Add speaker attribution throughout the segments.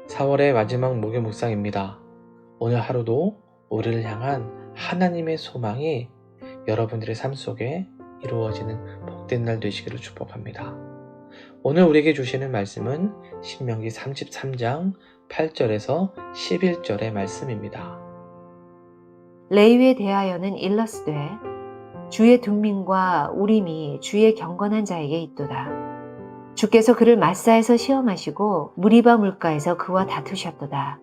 Speaker 1: 4월의 마지막 목요 묵상입니다. 오늘 하루도 우리를 향한 하나님의 소망이 여러분들의 삶 속에 이루어지는 복된 날 되시기를 축복합니다. 오늘 우리에게 주시는 말씀은 신명기 33장 8절에서 11절의 말씀입니다.
Speaker 2: 레위에 대하여는 일러스되 주의 둠민과 우림이 주의 경건한 자에게 있도다. 주께서 그를 마사에서 시험하시고 무리바 물가에서 그와 다투셨도다.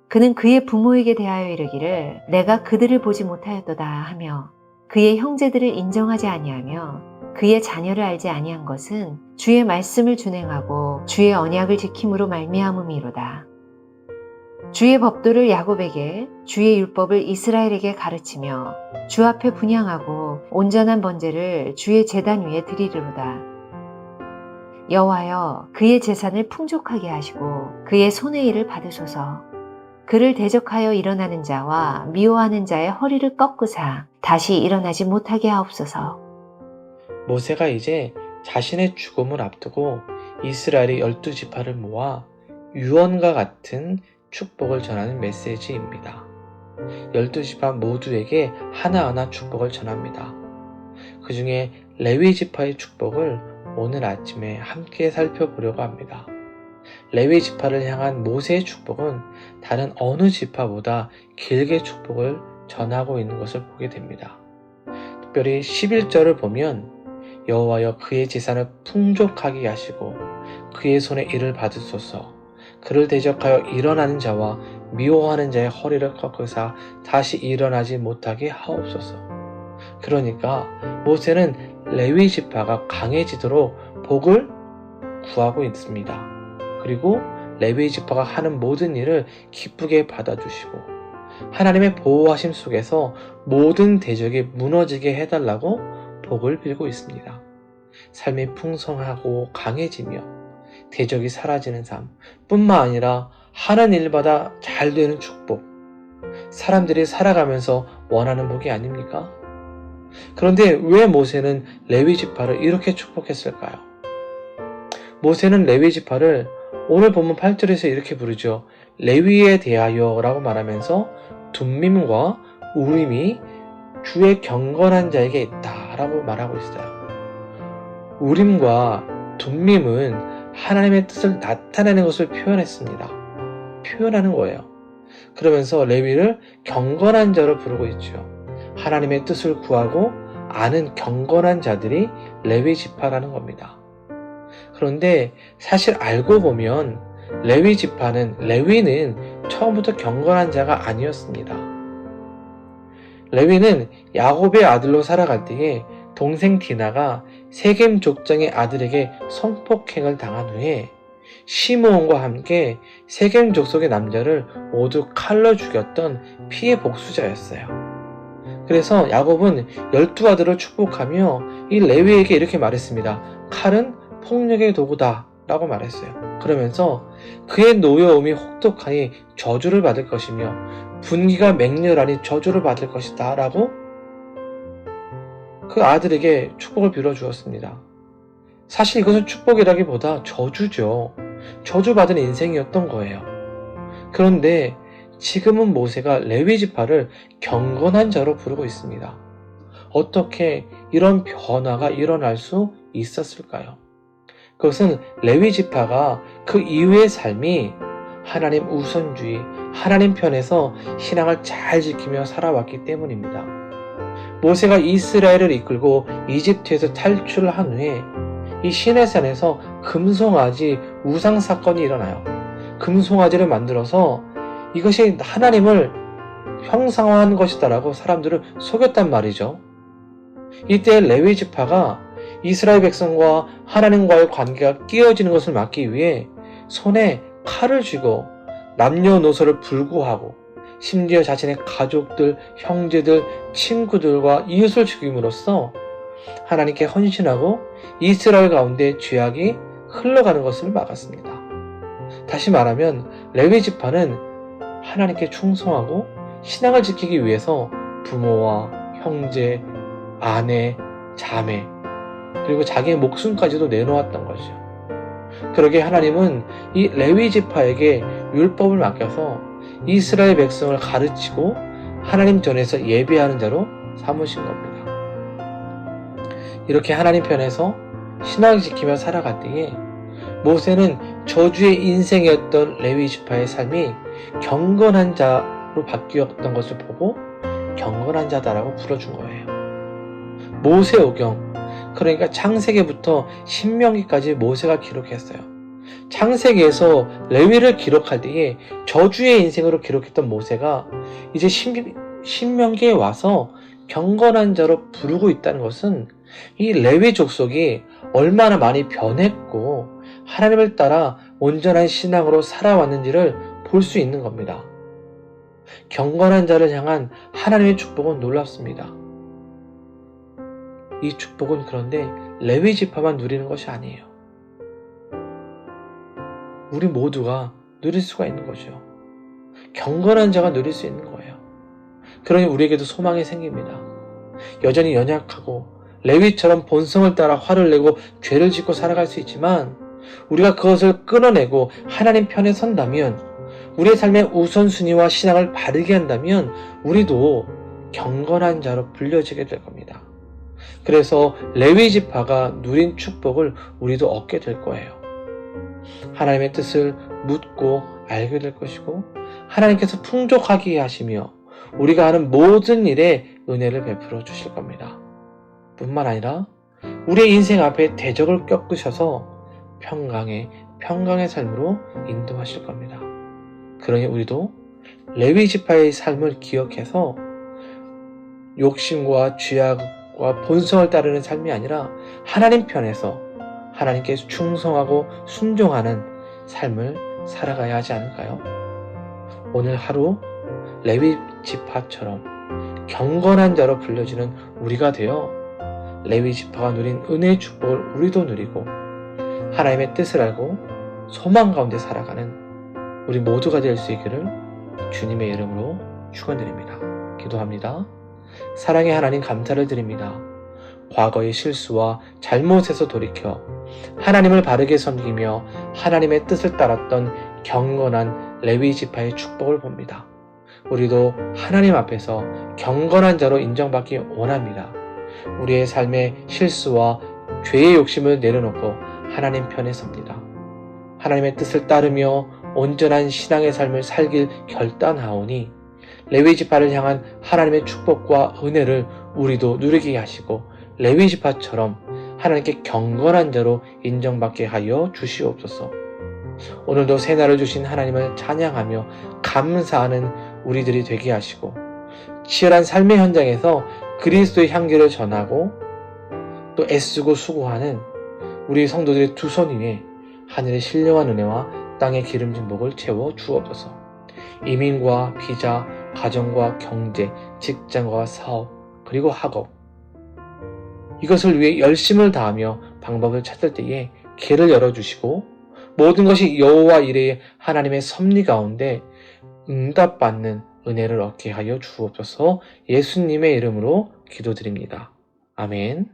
Speaker 2: 그는 그의 부모에게 대하여 이르기를 내가 그들을 보지 못하였도다 하며 그의 형제들을 인정하지 아니하며 그의 자녀를 알지 아니한 것은 주의 말씀을 준행하고 주의 언약을 지킴으로 말미암음이로다. 주의 법도를 야곱에게 주의 율법을 이스라엘에게 가르치며 주 앞에 분향하고 온전한 번제를 주의 제단 위에 드리리로다. 여호와여 그의 재산을 풍족하게 하시고 그의 손의 일을 받으소서. 그를 대적하여 일어나는 자와 미워하는 자의 허리를 꺾으사 다시 일어나지 못하게 하옵소서.
Speaker 1: 모세가 이제 자신의 죽음을 앞두고 이스라엘의 12지파를 모아 유언과 같은 축복을 전하는 메시지입니다. 12지파 모두에게 하나하나 축복을 전합니다. 그 중에 레위 지파의 축복을 오늘 아침에 함께 살펴보려고 합니다. 레위 지파를 향한 모세의 축복은 다른 어느 지파보다 길게 축복을 전하고 있는 것을 보게 됩니다. 특별히 11절을 보면 여호와여 그의 재산을 풍족하게 하시고 그의 손에 일을 받으소서. 그를 대적하여 일어나는 자와 미워하는 자의 허리를 꺾으사 다시 일어나지 못하게 하옵소서. 그러니까 모세는 레위 지파가 강해지도록 복을 구하고 있습니다. 그리고 레위 지파가 하는 모든 일을 기쁘게 받아주시고 하나님의 보호하심 속에서 모든 대적이 무너지게 해달라고 복을 빌고 있습니다. 삶이 풍성하고 강해지며 대적이 사라지는 삶 뿐만 아니라 하는 일마다 잘 되는 축복, 사람들이 살아가면서 원하는 복이 아닙니까? 그런데 왜 모세는 레위 지파를 이렇게 축복했을까요? 모세는 레위 지파를 오늘 본문 8절에서 이렇게 부르죠. 레위에 대하여 라고 말하면서 둠밈과 우림이 주의 경건한 자에게 있다 라고 말하고 있어요. 우림과 둠밈은 하나님의 뜻을 나타내는 것을 표현했습니다. 표현하는 거예요. 그러면서 레위를 경건한 자로 부르고 있죠. 하나님의 뜻을 구하고 아는 경건한 자들이 레위 지파라는 겁니다. 그런데 사실 알고 보면 레위는 처음부터 경건한 자가 아니었습니다. 레위는 야곱의 아들로 살아갈 때에 동생 디나가 세겜 족장의 아들에게 성폭행을 당한 후에 시므온과 함께 세겜 족속의 남자를 모두 칼로 죽였던 피해 복수자였어요. 그래서 야곱은 12아들을 축복하며 이 레위에게 이렇게 말했습니다. 칼은 폭력의 도구다 라고 말했어요. 그러면서 그의 노여움이 혹독하니 저주를 받을 것이며 분기가 맹렬하니 저주를 받을 것이다 라고 그 아들에게 축복을 빌어주었습니다. 사실 이것은 축복이라기보다 저주죠. 저주받은 인생이었던 거예요. 그런데 지금은 모세가 레위 지파를 경건한 자로 부르고 있습니다. 어떻게 이런 변화가 일어날 수 있었을까요? 그것은 레위 지파가 그 이후의 삶이 하나님 우선주의, 하나님 편에서 신앙을 잘 지키며 살아왔기 때문입니다. 모세가 이스라엘을 이끌고 이집트에서 탈출한 후에 이 시내산에서 금송아지 우상 사건이 일어나요. 금송아지를 만들어서 이것이 하나님을 형상화한 것이다라고 사람들을 속였단 말이죠. 이때 레위 지파가 이스라엘 백성과 하나님과의 관계가 끼어지는 것을 막기 위해 손에 칼을 쥐고 남녀노소를 불구하고 심지어 자신의 가족들, 형제들, 친구들과 이웃을 죽임으로써 하나님께 헌신하고 이스라엘 가운데 죄악이 흘러가는 것을 막았습니다. 다시 말하면 레위 지파는 하나님께 충성하고 신앙을 지키기 위해서 부모와 형제, 아내, 자매 그리고 자기의 목숨까지도 내놓았던 거죠. 그러게 하나님은 이 레위 지파에게 율법을 맡겨서 이스라엘 백성을 가르치고 하나님 전에서 예배하는 자로 삼으신 겁니다. 이렇게 하나님 편에서 신앙을 지키며 살아갈 때에 모세는 저주의 인생이었던 레위 지파의 삶이 경건한 자로 바뀌었던 것을 보고 경건한 자다라고 불러준 거예요. 모세오경, 그러니까 창세기부터 신명기까지 모세가 기록했어요. 창세기에서 레위를 기록할 때에 저주의 인생으로 기록했던 모세가 이제 신명기에 와서 경건한 자로 부르고 있다는 것은 이 레위 족속이 얼마나 많이 변했고 하나님을 따라 온전한 신앙으로 살아왔는지를 볼 수 있는 겁니다. 경건한 자를 향한 하나님의 축복은 놀랍습니다. 이 축복은 그런데 레위 지파만 누리는 것이 아니에요. 우리 모두가 누릴 수가 있는 거죠. 경건한 자가 누릴 수 있는 거예요. 그러니 우리에게도 소망이 생깁니다. 여전히 연약하고 레위처럼 본성을 따라 화를 내고 죄를 짓고 살아갈 수 있지만 우리가 그것을 끊어내고 하나님 편에 선다면, 우리의 삶의 우선순위와 신앙을 바르게 한다면 우리도 경건한 자로 불려지게 될 겁니다. 그래서 레위 지파가 누린 축복을 우리도 얻게 될 거예요. 하나님의 뜻을 묻고 알게 될 것이고 하나님께서 풍족하게 하시며 우리가 하는 모든 일에 은혜를 베풀어 주실 겁니다. 뿐만 아니라 우리의 인생 앞에 대적을 꺾으셔서 평강의 삶으로 인도하실 겁니다. 그러니 우리도 레위 지파의 삶을 기억해서 욕심과 죄악과 본성을 따르는 삶이 아니라 하나님 편에서 하나님께 충성하고 순종하는 삶을 살아가야 하지 않을까요? 오늘 하루 레위 지파처럼 경건한 자로 불려지는 우리가 되어 레위 지파가 누린 은혜의 축복을 우리도 누리고 하나님의 뜻을 알고 소망 가운데 살아가는 우리 모두가 될 수 있기를 주님의 이름으로 축원드립니다. 기도합니다. 사랑의 하나님, 감사를 드립니다. 과거의 실수와 잘못에서 돌이켜 하나님을 바르게 섬기며 하나님의 뜻을 따랐던 경건한 레위 지파의 축복을 봅니다. 우리도 하나님 앞에서 경건한 자로 인정받기 원합니다. 우리의 삶의 실수와 죄의 욕심을 내려놓고 하나님 편에 섭니다. 하나님의 뜻을 따르며 온전한 신앙의 삶을 살길 결단하오니 레위 지파를 향한 하나님의 축복과 은혜를 우리도 누리게 하시고 레위 지파처럼 하나님께 경건한 자로 인정받게 하여 주시옵소서. 오늘도 새날을 주신 하나님을 찬양하며 감사하는 우리들이 되게 하시고 치열한 삶의 현장에서 그리스도의 향기를 전하고 또 애쓰고 수고하는 우리 성도들의 두 손 위에 하늘의 신령한 은혜와 땅의 기름진 복을 채워 주옵소서. 이민과 비자, 가정과 경제, 직장과 사업, 그리고 학업, 이것을 위해 열심을 다하며 방법을 찾을 때에 길을 열어주시고 모든 것이 여호와 이레의 하나님의 섭리 가운데 응답받는 은혜를 얻게 하여 주옵소서. 예수님의 이름으로 기도드립니다. 아멘.